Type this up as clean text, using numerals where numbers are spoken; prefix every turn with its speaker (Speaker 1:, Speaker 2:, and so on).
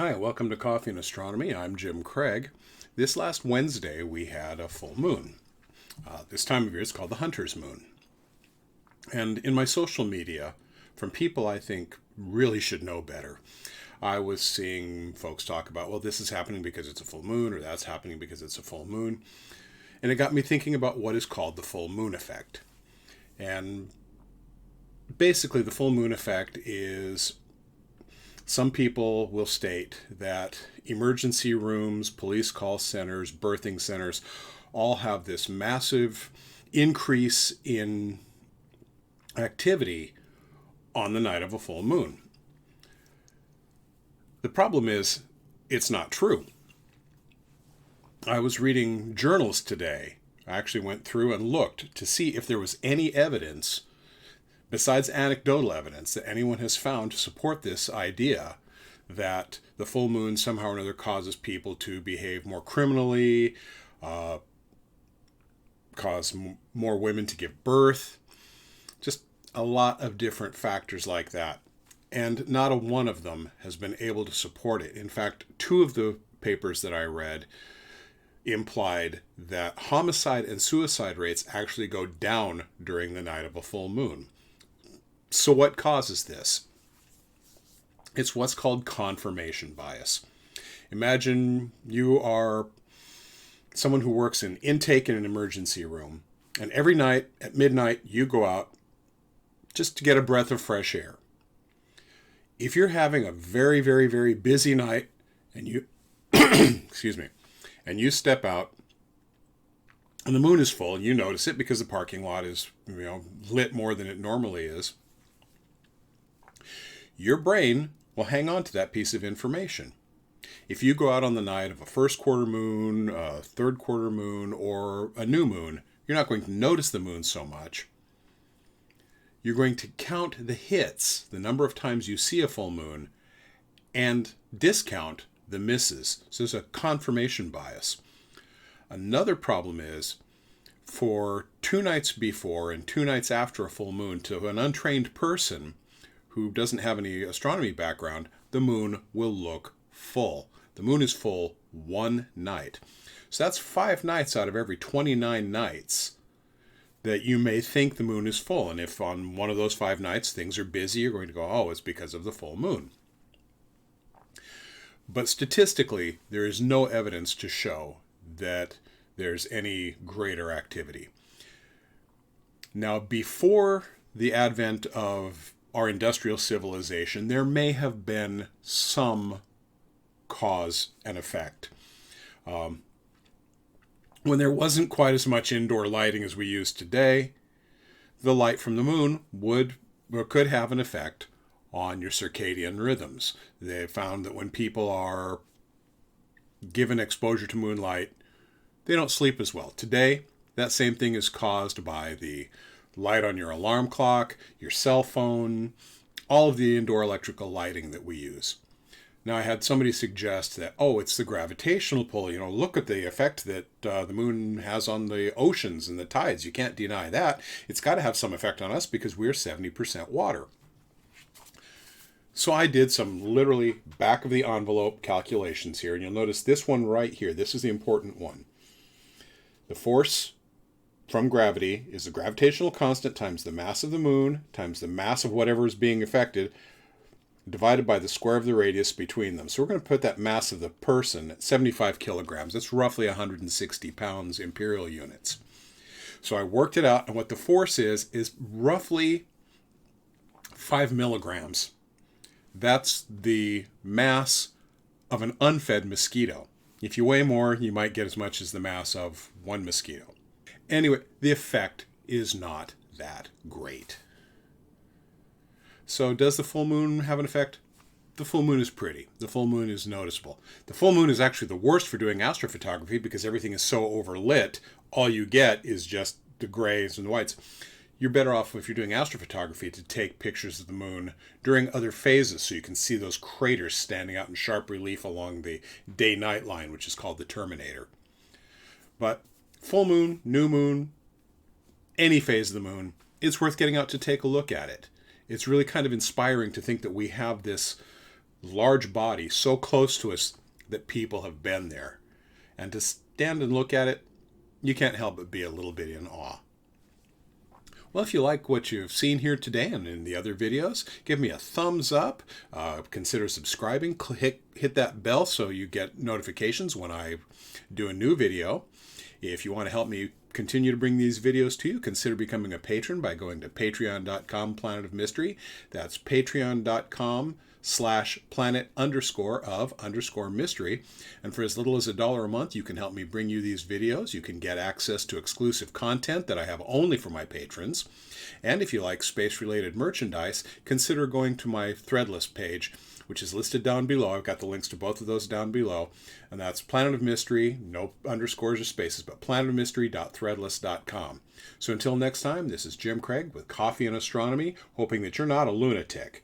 Speaker 1: Hi, welcome to Coffee and Astronomy. I'm Jim Craig. This last Wednesday we had a full moon. This time of year it's called the Hunter's Moon. And in my social media, from people I think really should know better, I was seeing folks talk about, well, this is happening because it's a full moon, or that's happening because it's a full moon. And it got me thinking about what is called the full moon effect. And basically, the full moon effect is some people will state that emergency rooms, police call centers, birthing centers all have this massive increase in activity on the night of a full moon. The problem is, it's not true. I was reading journals today. I actually went through and looked to see if there was any evidence, besides anecdotal evidence, that anyone has found to support this idea that the full moon somehow or another causes people to behave more criminally, cause more women to give birth, just a lot of different factors like that. And not a one of them has been able to support it. In fact, two of the papers that I read implied that homicide and suicide rates actually go down during the night of a full moon. So what causes this? It's what's called confirmation bias. Imagine you are someone who works in intake in an emergency room, and every night at midnight you go out just to get a breath of fresh air. If you're having a very, very, very busy night and you excuse me, and you step out and the moon is full and you notice it because the parking lot is, lit more than it normally is, your brain will hang on to that piece of information. If you go out on the night of a first quarter moon, a third quarter moon, or a new moon, you're not going to notice the moon so much. You're going to count the hits, the number of times you see a full moon, and discount the misses. So there's a confirmation bias. Another problem is, for 2 nights before and 2 nights after a full moon, to an untrained person who doesn't have any astronomy background, the moon will look full. The moon is full one night. So that's 5 nights out of every 29 nights that you may think the moon is full. And if on one of those 5 nights things are busy, you're going to go, oh, it's because of the full moon. But statistically, there is no evidence to show that there's any greater activity. Now, before the advent of our industrial civilization, there may have been some cause and effect. When there wasn't quite as much indoor lighting as we use today, the light from the moon could have an effect on your circadian rhythms. They found that when people are given exposure to moonlight, they don't sleep as well. Today, that same thing is caused by the light on your alarm clock, your cell phone, all of the indoor electrical lighting that we use. Now, I had somebody suggest that, it's the gravitational pull. Look at the effect that the moon has on the oceans and the tides. You can't deny that. It's got to have some effect on us because we're 70% water. So I did some literally back of the envelope calculations here. And you'll notice this one right here. This is the important one. The force from gravity is the gravitational constant times the mass of the moon times the mass of whatever is being affected divided by the square of the radius between them. So we're going to put that mass of the person at 75 kilograms. That's roughly 160 pounds imperial units. So I worked it out, and what the force is roughly 5 milligrams. That's the mass of an unfed mosquito. If you weigh more, you might get as much as the mass of one mosquito. Anyway, the effect is not that great. So does the full moon have an effect? The full moon is pretty. The full moon is noticeable. The full moon is actually the worst for doing astrophotography because everything is so overlit. All you get is just the grays and the whites. You're better off, if you're doing astrophotography, to take pictures of the moon during other phases so you can see those craters standing out in sharp relief along the day-night line, which is called the terminator. But full moon, new moon, any phase of the moon, it's worth getting out to take a look at it. It's really kind of inspiring to think that we have this large body so close to us that people have been there. And to stand and look at it, you can't help but be a little bit in awe. Well, if you like what you've seen here today and in the other videos, give me a thumbs up. Consider subscribing. Hit that bell so you get notifications when I do a new video. If you want to help me continue to bring these videos to you, consider becoming a patron by going to patreon.com/Planet of Mystery. That's patreon.com/planet_of_mystery. And for as little as $1 a month, you can help me bring you these videos. You can get access to exclusive content that I have only for my patrons. And if you like space-related merchandise, consider going to my Threadless page, which is listed down below. I've got the links to both of those down below. And that's Planet of Mystery, no underscores or spaces, but planetofmystery.threadless.com. So until next time, this is Jim Craig with Coffee and Astronomy, hoping that you're not a lunatic.